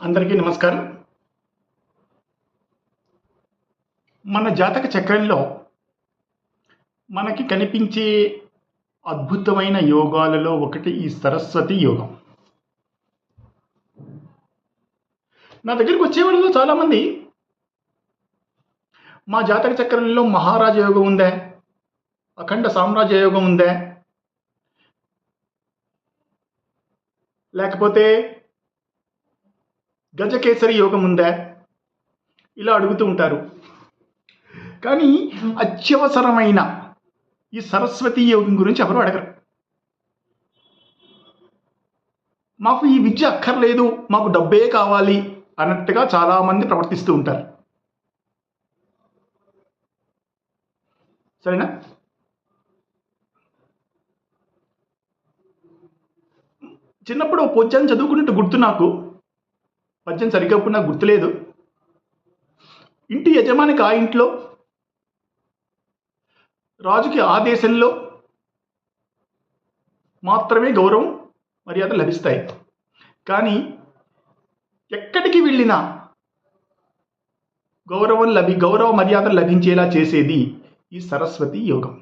అందరికీ నమస్కారం. మన జాతక చక్రంలో మనకి కనిపించే అద్భుతమైన యోగాలలో ఒకటి ఈ సరస్వతి యోగం. నా దగ్గరికి వచ్చేవాళ్ళు చాలామంది మా జాతక చక్రంలో మహారాజ యోగం ఉందా, అఖండ సామ్రాజ్య యోగం ఉందా, లేకపోతే గజకేసరి యోగం ఉందా, ఇలా అడుగుతూ ఉంటారు. కానీ అత్యవసరమైన ఈ సరస్వతి యోగం గురించి ఎవరు అడగరు. మాకు ఈ విద్య అక్కర్లేదు, మాకు డబ్బే కావాలి అన్నట్టుగా చాలామంది ప్రవర్తిస్తూ ఉంటారు. సరేనా? చిన్నప్పుడు పద్యం చదువుకున్నట్టు గుర్తు, నాకు పద్యం సరిగ్గా నాకు గుర్తులేదు. ఇంటి యజమానికి ఆ ఇంట్లో, రాజుకి ఆ దేశంలో మాత్రమే గౌరవం మర్యాద లభిస్తాయి. కానీ ఎక్కడికి వెళ్ళినా గౌరవ మర్యాద లభించేలా చేసేది ఈ సరస్వతి యోగం.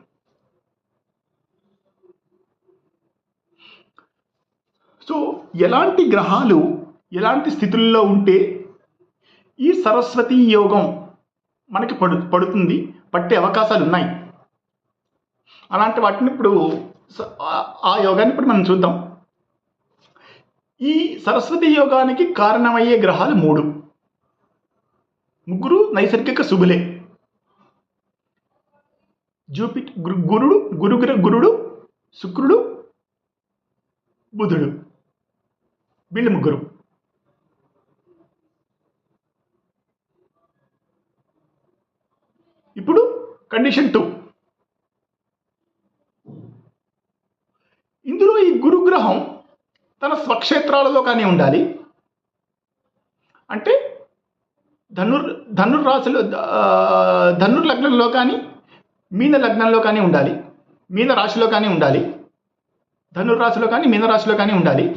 సో ఎలాంటి గ్రహాలు ఎలాంటి స్థితుల్లో ఉంటే ఈ సరస్వతి యోగం మనకి పడుతుంది, పట్టే అవకాశాలు ఉన్నాయి. అలాంటి వాటిని ఇప్పుడు ఆ యోగాన్ని ఇప్పుడు మనం చూద్దాం. ఈ సరస్వతి యోగానికి కారణమయ్యే గ్రహాలు ముగ్గురు నైసర్గిక శుభులే. గురుడు, శుక్రుడు, బుధుడు, వీళ్ళు ముగ్గురు. ఇప్పుడు కండిషన్ 2. ఇందులో ఈ గురుగ్రహం తన స్వక్షేత్రాలలో కానీ ఉండాలి, అంటే ధనుర్రాశిలో, ధనుర్ లగ్నంలో కానీ, మీన లగ్నంలో కానీ ఉండాలి, మీన రాశిలో కానీ ఉండాలి, ధనుర్రాశిలో కానీ మీన రాశిలో కానీ ఉండాలి.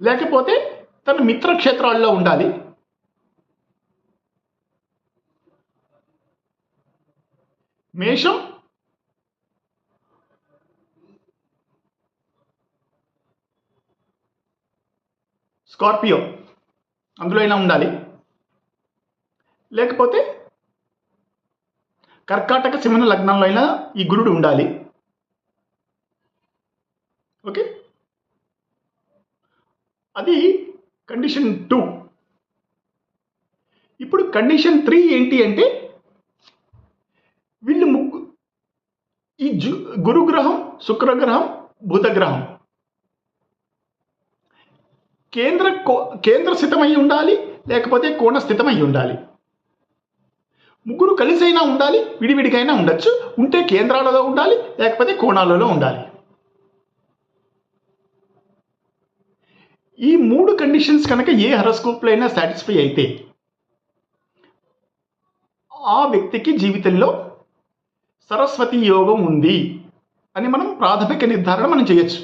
లేకపోతే తన మిత్రక్షేత్రాల్లో ఉండాలి. మేషం, స్కార్పియో అందులో అయినా ఉండాలి. లేకపోతే కర్కాటక సింహ లగ్నంలో అయినా ఈ గురుడు ఉండాలి. ఓకే, అది కండిషన్ 2. ఇప్పుడు కండిషన్ 3 ఏంటి అంటే, వీళ్ళు ఈ గురుగ్రహం, శుక్రగ్రహం, బుధగ్రహం కేంద్ర స్థితమై ఉండాలి, లేకపోతే కోణ స్థితమై ఉండాలి. ముగ్గురు కలిసైనా ఉండాలి, విడివిడికైనా ఉండొచ్చు. ఉంటే కేంద్రాలలో ఉండాలి, లేకపోతే కోణాలలో ఉండాలి. ఈ 3 కండిషన్స్ కనుక ఏ హరోస్కోప్లో అయినా సాటిస్ఫై అయితే ఆ వ్యక్తికి జీవితంలో సరస్వతి యోగం ఉంది అని మనం ప్రాథమిక నిర్ధారణ మనం చేయొచ్చు.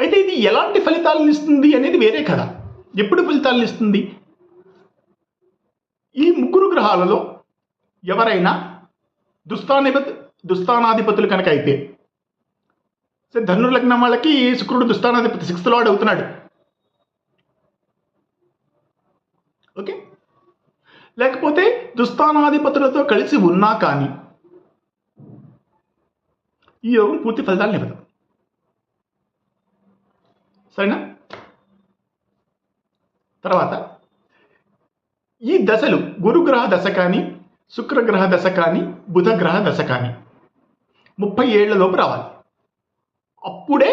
అయితే ఇది ఎలాంటి ఫలితాలను ఇస్తుంది అనేది వేరే కథ. ఎప్పుడు ఫలితాలను ఇస్తుంది? ఈ ముగ్గురు గ్రహాలలో ఎవరైనా దుస్థానాధిపతులు కనుక అయితే, ధనుర్లగ్నం వాళ్ళకి శుక్రుడు దుస్థానాధిపతి 6th లార్డ్ అవుతున్నాడు. ఓకే, లేకపోతే దుస్థానాధిపతులతో కలిసి ఉన్నా కానీ ఈ యోగం పూర్తి ఫలితాలను ఇవ్వదు. సరేనా? తర్వాత ఈ దశలు గురుగ్రహ దశ కానీ, శుక్రగ్రహ దశ కానీ, బుధగ్రహ దశ కానీ 30 ఏళ్ల లోపు రావాలి. అప్పుడే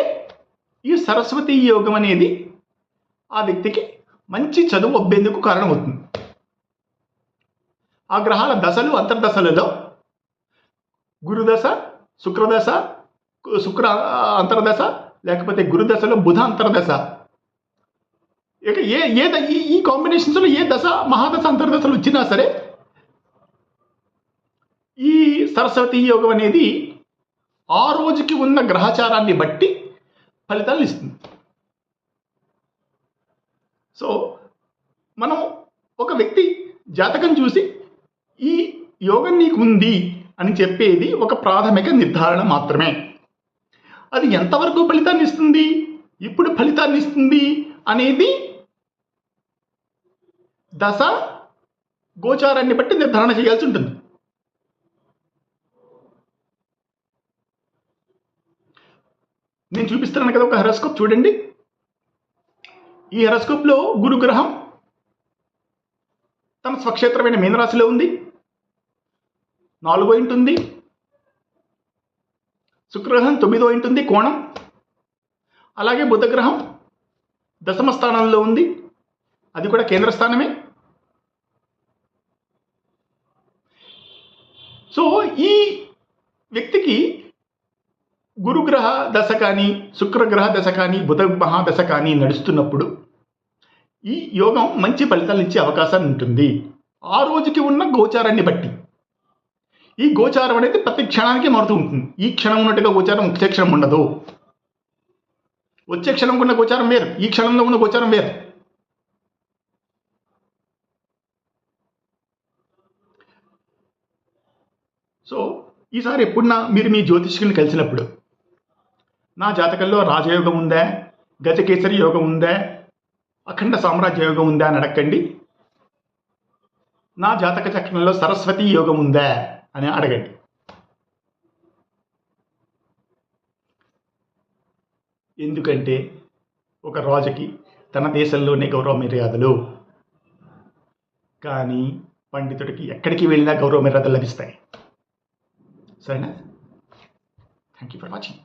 ఈ సరస్వతి యోగం అనేది ఆ వ్యక్తికి మంచి చదువు అబ్బేందుకు కారణమవుతుంది. ఆ గ్రహాల దశలు, అంతర్దశలలో గురుదశ, శుక్రదశ, శుక్ర అంతర్దశ, లేకపోతే గురుదశలో బుధ అంతర్దశ, ఇక ఈ కాంబినేషన్స్లో ఏ దశ, మహాదశ, అంతర్దశలు వచ్చినా సరే ఈ సరస్వతి యోగం అనేది ఆ రోజుకి ఉన్న గ్రహచారాన్ని బట్టి ఫలితాలను ఇస్తుంది. సో మనం ఒక వ్యక్తి జాతకం చూసి ఈ యోగం నీకు ఉంది అని చెప్పేది ఒక ప్రాథమిక నిర్ధారణ మాత్రమే. అది ఎంతవరకు ఫలితాన్ని ఇస్తుంది, ఇప్పుడు ఫలితాన్ని ఇస్తుంది అనేది దశ గోచారాన్ని బట్టి నిర్ధారణ చేయాల్సి ఉంటుంది. నేను చూపిస్తున్నాను కదా ఒక హెరాస్కోప్, చూడండి. ఈ హెరాస్కోప్లో గురుగ్రహం తన స్వక్షేత్రమైన మీనరాశిలో ఉంది, 4వ ఇంటి ఉంది. శుక్రగ్రహం 9వ ఇంటి ఉంది, కోణం. అలాగే బుధగ్రహం దశమ స్థానంలో ఉంది, అది కూడా కేంద్ర స్థానమే. సో ఈ వ్యక్తికి గురుగ్రహ దశ కానీ, శుక్రగ్రహ దశ కానీ, బుధ మహాదశ కానీ నడుస్తున్నప్పుడు ఈ యోగం మంచి ఫలితాలు ఇచ్చే అవకాశం ఉంటుంది, ఆ రోజుకి ఉన్న గోచారాన్ని బట్టి. ఈ గోచారం అనేది ప్రతి క్షణానికి మారుతూ ఉంటుంది. ఈ క్షణం ఉన్నట్టుగా గోచారం వచ్చే క్షణం ఉండదు. వచ్చే క్షణం ఉన్న గోచారం వేరు, ఈ క్షణంలో ఉన్న గోచారం వేరు. సో ఈసారి ఎప్పుడన్నా మీరు మీ జ్యోతిష్కుని కలిసినప్పుడు నా జాతకంలో రాజయోగం ఉందా, గజకేసరి యోగం ఉందా, అఖండ సామ్రాజ్య యోగం ఉందా అని అడగండి. నా జాతక చక్రంలో సరస్వతి యోగం ఉందా అని అడగండి. ఎందుకంటే ఒక రాజుకి తన దేశంలోనే గౌరవ మర్యాదలు, కానీ పండితుడికి ఎక్కడికి వెళ్ళినా గౌరవ మర్యాదలు లభిస్తాయి. సరేనా? Thank you for watching.